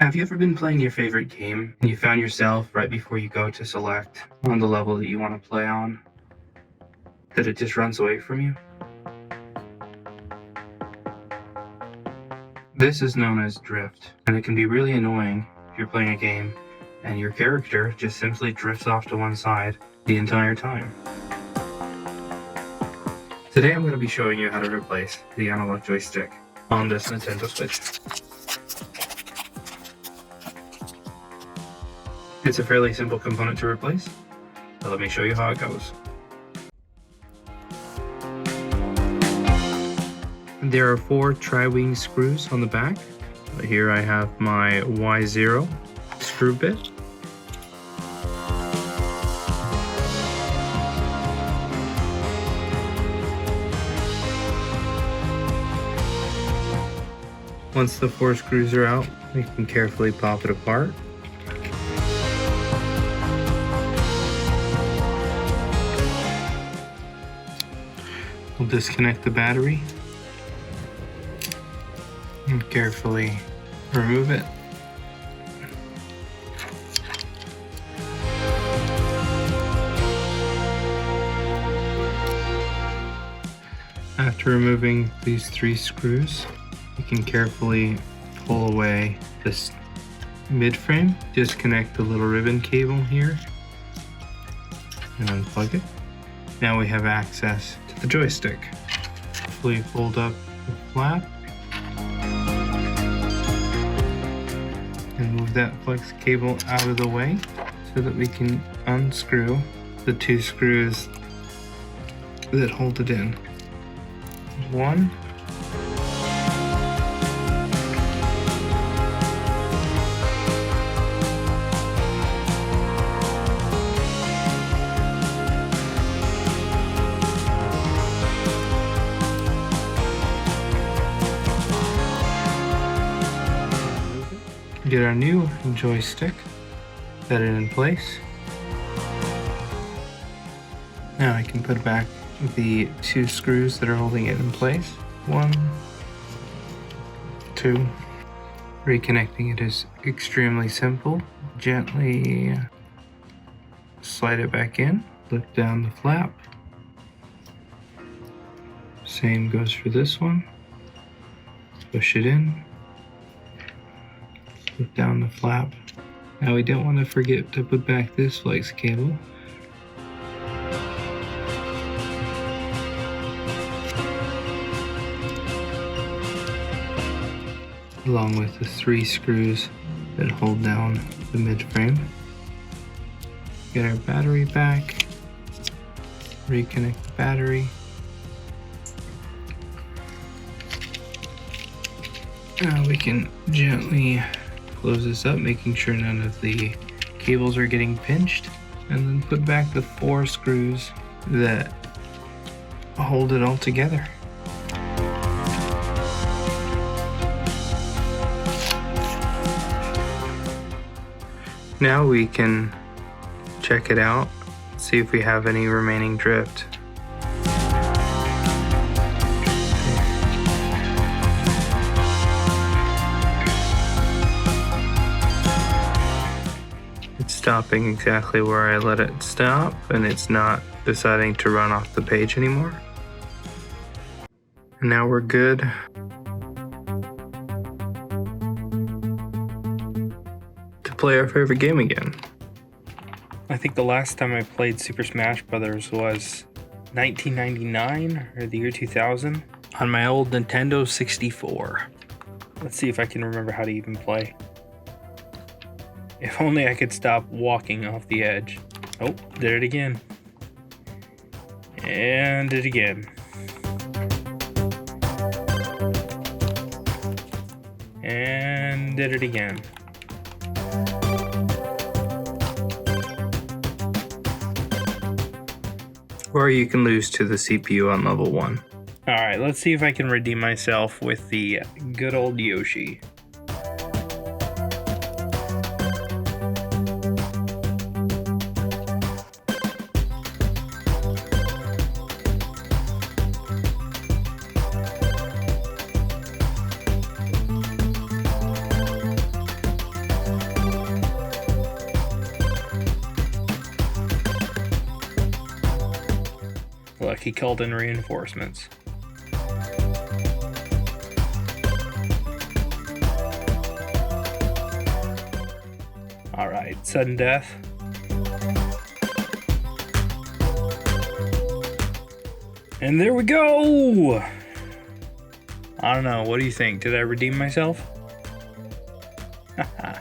Have you ever been playing your favorite game and you found yourself right before you go to select on the level that you want to play on, that it just runs away from you? This is known as drift, and it can be really annoying if you're playing a game and your character just simply drifts off to one side the entire time. Today I'm going to be showing you how to replace the analog joystick on this Nintendo Switch. It's a fairly simple component to replace, so let me show you how it goes. There are 4 tri-wing screws on the back. Here I have my Y0 screw bit. Once the 4 screws are out, we can carefully pop it apart. We'll disconnect the battery and carefully remove it. After removing these 3 screws, you can carefully pull away this mid-frame, disconnect the little ribbon cable here, and unplug it. Now we have access to the joystick. Carefully fold up the flap and move that flex cable out of the way so that we can unscrew the 2 screws that hold it in. One. Get our new joystick, set it in place. Now I can put back the 2 screws that are holding it in place. 1, 2. Reconnecting it is extremely simple. Gently slide it back in, lift down the flap. Same goes for this one. Push it in. Lift down the flap. Now we don't want to forget to put back this flex cable. Along with the 3 screws that hold down the mid-frame. Get our battery back. Reconnect the battery. Now we can gently close this up, making sure none of the cables are getting pinched, and then put back the 4 screws that hold it all together. Now we can check it out, see if we have any remaining drift. Stopping exactly where I let it stop, and it's not deciding to run off the page anymore. And now we're good. To play our favorite game again. I think the last time I played Super Smash Bros. Was 1999 or the year 2000 on my old Nintendo 64. Let's see if I can remember how to even play. If only I could stop walking off the edge. Oh, did it again. And did it again. And did it again. Or you can lose to the CPU on level 1. Alright, let's see if I can redeem myself with the good old Yoshi. he called in reinforcements. Alright, sudden death. And there we go! I don't know, what do you think? Did I redeem myself? Haha.